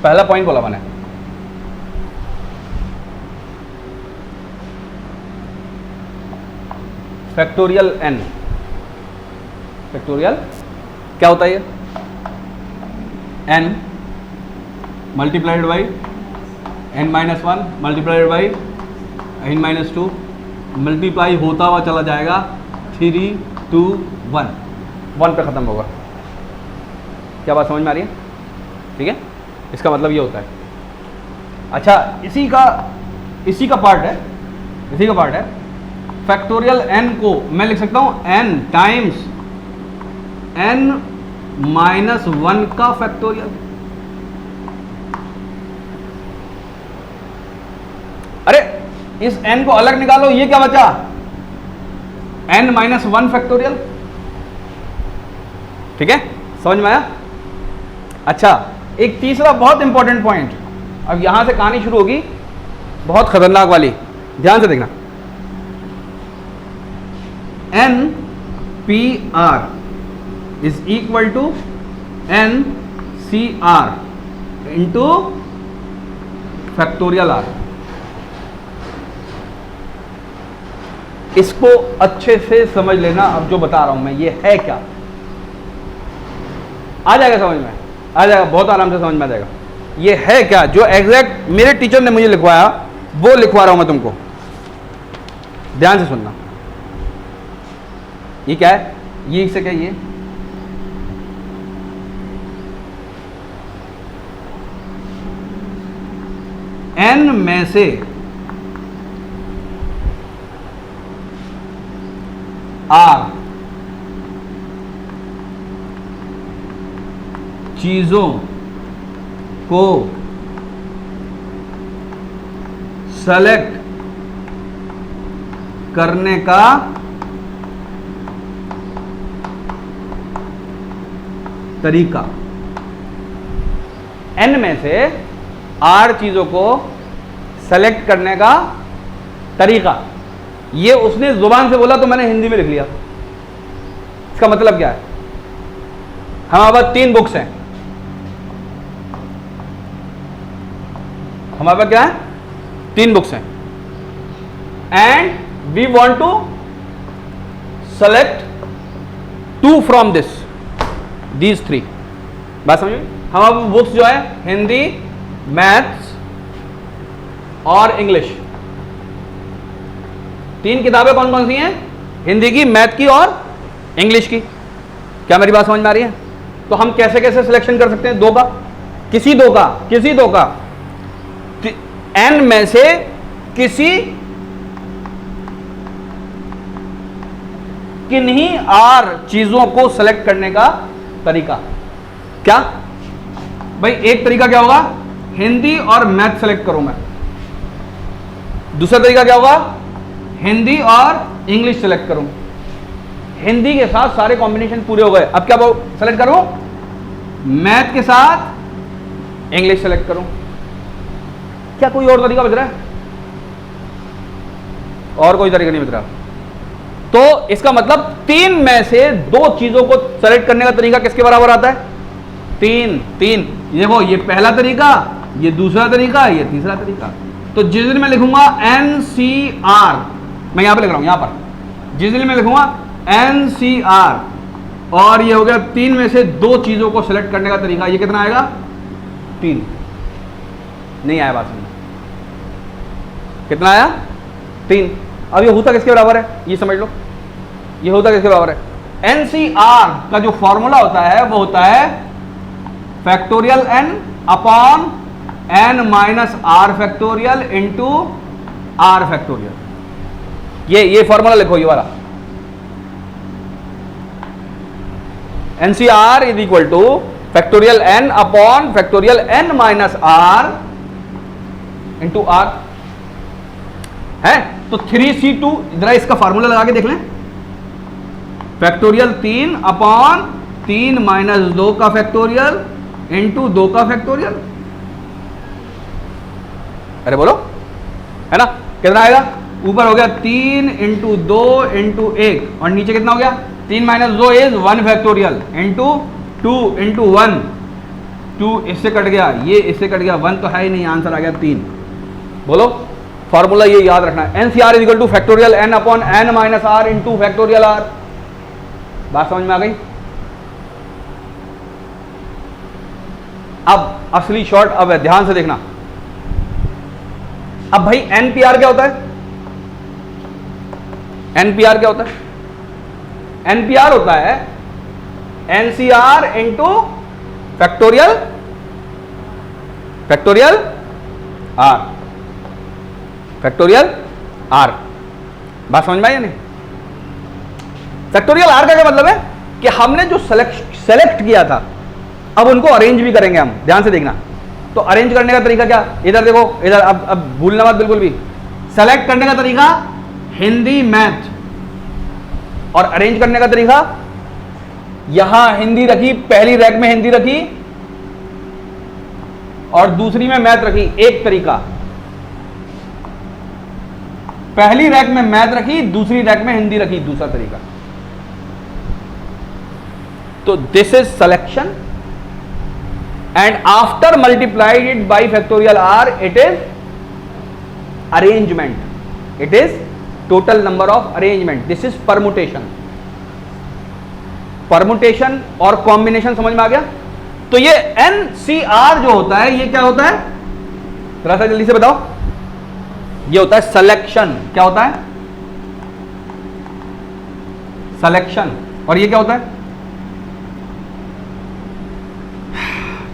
पहला पॉइंट बोला मैंने, फैक्टोरियल n। फैक्टोरियल क्या होता है ये? n multiplied by n minus 1 multiplied by n minus 2, multiply होता हुआ चला जाएगा 3 2 1, 1 पे ख़त्म होगा। क्या बात समझ में आ रही है? ठीक है, इसका मतलब ये होता है। अच्छा, इसी का पार्ट है फैक्टोरियल n को मैं लिख सकता हूं n टाइम्स n माइनस 1 का फैक्टोरियल। अरे इस n को अलग निकालो, ये क्या बचा? n minus 1 factorial. ठीक है, समझ में आया? अच्छा, एक तीसरा बहुत इंपॉर्टेंट पॉइंट, अब यहां से कहानी शुरू होगी बहुत खतरनाक वाली, ध्यान से देखना। n P R is equal to n C R into factorial R. इसको अच्छे से समझ लेना, अब जो बता रहा हूं मैं ये है क्या, आ जाएगा समझ में, आ जाएगा, बहुत आराम से समझ में आ जाएगा। ये है क्या जो एग्जैक्ट मेरे टीचर ने मुझे लिखवाया वो लिखवा रहा हूं मैं तुमको, ध्यान से सुनना। ये क्या है? ये इससे क्या? ये n में से r चीजों को सेलेक्ट करने का तरीका। n में से r चीजों को सेलेक्ट करने का तरीका, ये उसने जुबान से बोला तो मैंने हिंदी में लिख लिया। इसका मतलब क्या है? हमारे पास 3 बुक्स हैं, हमारे पास क्या है? 3 बुक्स हैं, and we want to select 2 from these 3। बात समझ में? हमारे बुक्स जो है हिंदी, मैथ्स और इंग्लिश, 3 किताबें कौन कौन सी हैं? हिंदी की, मैथ की और इंग्लिश की। क्या मेरी बात समझ में आ रही है? तो हम कैसे कैसे सिलेक्शन कर सकते हैं? 2 का, किसी दो का n में से किसी किन्हीं r चीजों को सेलेक्ट करने का तरीका। क्या भाई? एक तरीका क्या होगा? हिंदी और मैथ सेलेक्ट करूं मैं। दूसरा तरीका क्या होगा? हिंदी और इंग्लिश सेलेक्ट करूं। हिंदी के साथ सारे कॉम्बिनेशन पूरे हो गए, अब क्या सेलेक्ट करूं? मैथ के साथ इंग्लिश सेलेक्ट करूं। क्या कोई और तरीका बच रहा है? और कोई तरीका नहीं बच रहा। तो इसका मतलब 3 में से 2 चीजों को सेलेक्ट करने का तरीका किसके बराबर आता है? 3। देखो, ये पहला तरीका, ये दूसरा तरीका, ये तीसरा तरीका। तो जिस दिन मैं लिखूंगा NCR, मैं यहां पे लिख रहा हूं, यहां पर जिस दिन मैं लिखूंगा NCR और ये हो गया 3 में से 2 चीजों को सेलेक्ट करने का तरीका, ये कितना आएगा? 3। नहीं आया बात समझ? कितना आया? 3। अब ये होता किसके बराबर है? ये समझ लो, ये होता किसके बराबर है? NCR का जो फॉर्मूला होता है वो होता है factorial n upon n minus r factorial into r factorial. ये फॉर्मूला लिखो, ये वाला। NCR is equal to factorial n upon factorial n minus r into r है। तो 3C2, जरा इसका फॉर्मूला लगा के देख लें। फैक्टोरियल 3 अपॉन 3 माइनस 2 का फैक्टोरियल इंटू 2 का फैक्टोरियल। अरे बोलो, है ना? कितना आएगा? ऊपर हो गया 3 इंटू 2 इंटू 1 और नीचे कितना हो गया? 3 minus 2 is 1 factorial into 2 into 1 2 इससे कट गया, ये इससे कट गया, 1 तो है ही नहीं, आंसर आ गया 3। बोलो फॉर्मूला ये याद रखना है, N C R is equal to factorial N upon N minus R into factorial R. बात समझ में आ गई? अब असली शॉर्ट अब है, ध्यान से देखना। अब भाई एनपीआर क्या होता है? एनपीआर क्या होता है? एनपीआर होता है NCR into factorial factorial R, factorial R. बात समझ में आई या नहीं? फैक्टोरियल आर का क्या मतलब है कि हमने जो सेलेक्ट किया था अब उनको अरेंज भी करेंगे हम, ध्यान से देखना। तो अरेंज करने का तरीका क्या? इधर देखो, इधर अब भूलना मत बिल्कुल भी। सेलेक्ट करने का तरीका हिंदी मैथ, और अरेंज करने का तरीका यहां हिंदी रखी, पहली रैक में हिंदी रखी और दूसरी में मैथ रखी, एक तरीका। पहली रैक में मैथ रखी, दूसरी रैक में हिंदी रखी, दूसरा तरीका। तो this is selection and after multiplied it by factorial r it is arrangement, it is total number of arrangement, this is permutation। permutation और combination समझ में आ गया? तो ये NCR जो होता है ये क्या होता है, थोड़ा सा जल्दी से बताओ। ये होता है selection। क्या होता है? selection। और ये क्या होता है?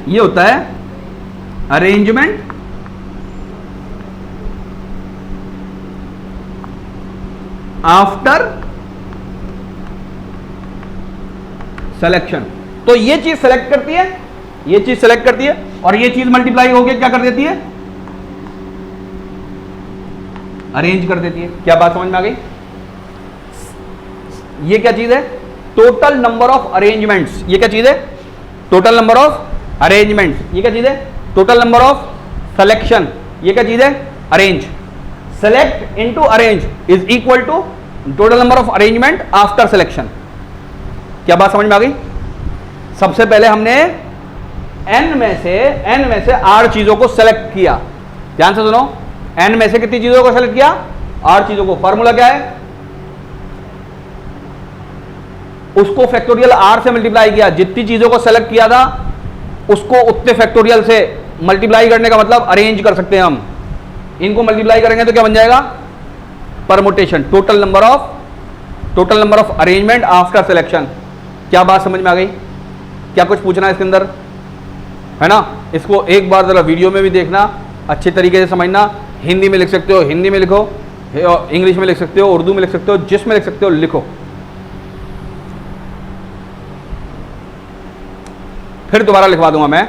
ये होता है अरेंजमेंट आफ्टर सिलेक्शन। तो ये चीज सेलेक्ट करती है, ये चीज सेलेक्ट करती है, और ये चीज मल्टीप्लाई होके क्या कर देती है? अरेंज कर देती है। क्या बात समझ में आ गई? ये क्या चीज है? Total number of arrangements. ये क्या चीज है? Total number of arrangement. ये क्या चीज है? Total number of selection. ये क्या चीज है? Arrange. Select into arrange is equal to total number of arrangement after selection. क्या बात समझ में आ गई? सबसे पहले हमने एन में से आर चीजों को सेलेक्ट किया। ध्यान से सुनो, एन में से कितनी चीजों को सेलेक्ट किया? आर चीजों को। फॉर्मूला क्या है? उसको फैक्टोरियल आर से मल्टीप्लाई किया। जितनी चीजों को सेलेक्ट किया था उसको उतने फैक्टोरियल से मल्टीप्लाई करने का मतलब अरेंज कर सकते हैं हम। इनको मल्टीप्लाई करेंगे तो क्या बन जाएगा? Permutation. Total number of arrangement after selection. क्या बात समझ में आ गई? क्या कुछ पूछना है इसके अंदर? है ना? इसको एक बार जरा वीडियो में भी देखना, अच्छे तरीके से समझना। हिंदी में लिख सकते हो, हिंदी में लिखो, इंग्लिश में लिख सकते हो, उर्दू में लिख सकते हो, जिसमें लिख सकते हो लिखो। फिर दोबारा लिखवा दूंगा मैं।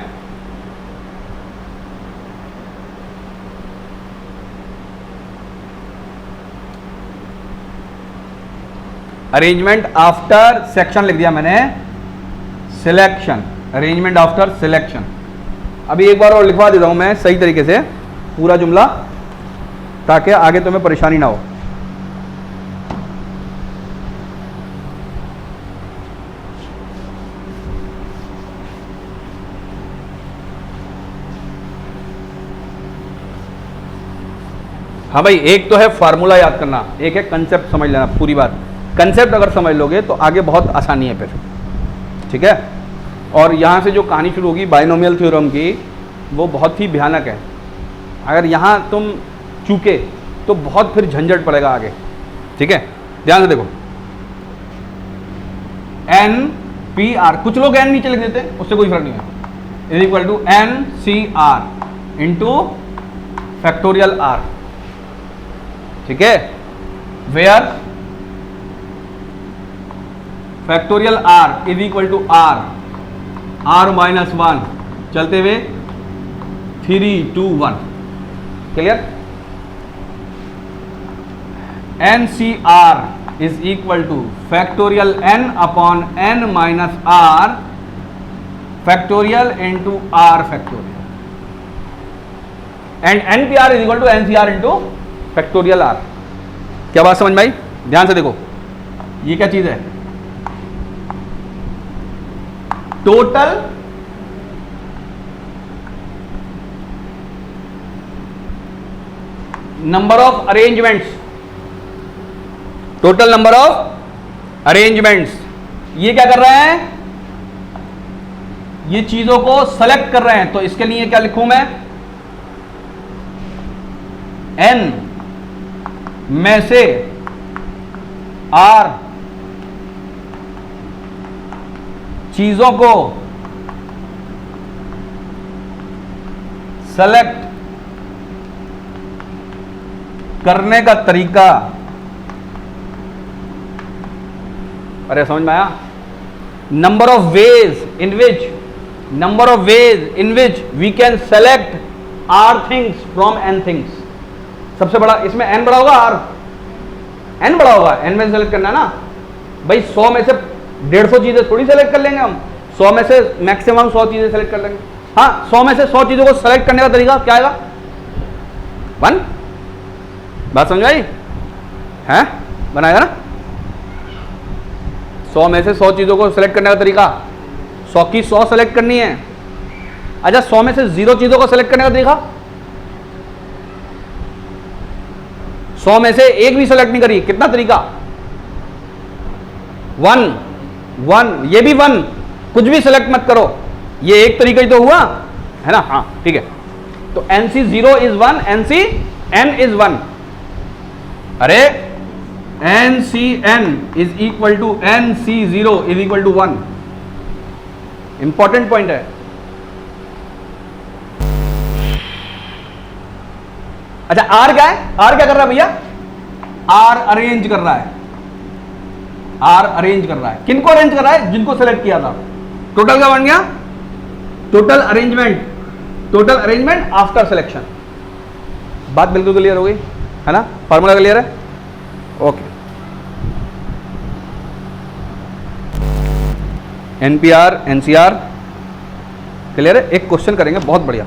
अरेंजमेंट आफ्टर सेक्शन लिख दिया मैंने, सिलेक्शन। Arrangement after selection. अभी एक बार और लिखवा देता हूं मैं सही तरीके से पूरा जुमला, ताकि आगे तुम्हें परेशानी ना हो। हाँ भाई, एक तो है फार्मूला याद करना, एक है कंसेप्ट समझ लेना पूरी बात। कंसेप्ट अगर समझ लोगे तो आगे बहुत आसानी है फिर, ठीक है। और यहाँ से जो कहानी शुरू होगी बाइनोमियल थ्योरम की, वो बहुत ही भयानक है। अगर यहाँ तुम चूके तो बहुत फिर झंझट पड़ेगा आगे, ठीक है। ध्यान से देखो, एन पी आर, कुछ लोग एन नीचे लिख देते हैं, उससे कोई फर्क नहीं है, is equal to N C R into factorial R, ठीक है। Where factorial R is equal to R minus 1 चलते हुए 3 2 1, clear. N C R is equal to factorial N upon N minus R factorial into R factorial, and N P R is equal to N C R into factorial R. क्या बात समझ में आई? ध्यान से देखो, ये क्या चीज है? Number of arrangements, total number of arrangements. ये क्या कर रहे हैं, ये चीजों को सेलेक्ट कर रहे हैं, तो इसके लिए क्या लिखूं मैं, n में से r चीजों को सेलेक्ट करने का तरीका। अरे समझ में आया? Number of ways in which we can select R things from N things. सबसे बड़ा इसमें एन बड़ा होगा, आर एन बड़ा होगा, एन में से सेलेक्ट करना है ना भाई। 100 में से 150 चीजें थोड़ी सेलेक्ट कर लेंगे हम, 100 में से मैक्सिमम 100 चीजें सेलेक्ट कर लेंगे। हाँ, 100 में से 100 चीजों को सेलेक्ट करने का तरीका क्या आएगा, 1। बात समझ आई है? बनाएगा ना। 100 में से 100 चीजों को सेलेक्ट करने का तरीका, 100 की 100 सेलेक्ट करनी है। अच्छा, 100 में से 0 चीजों को सेलेक्ट करने का तरीका, 100 में से एक भी सेलेक्ट नहीं करी, कितना तरीका, 1। ये भी 1, कुछ भी सेलेक्ट मत करो, ये एक तरीका ही तो हुआ है ना। हाँ ठीक है, तो NC0 इज 1, NCN इज 1। अरे NCN is equal to NC0 is equal to 1। Important point है। अच्छा, R क्या है, R क्या कर रहा है भैया, R अरेंज कर रहा है, R अरेंज कर रहा है। किनको अरेंज कर रहा है, जिनको सेलेक्ट किया था। टोटल क्या बन गया, टोटल अरेंजमेंट आफ्टर सिलेक्शन। बात बिल्कुल क्लियर हो गई है ना, फार्मूला क्लियर है, ओके। NPR NCR क्लियर है। एक क्वेश्चन करेंगे बहुत बढ़िया।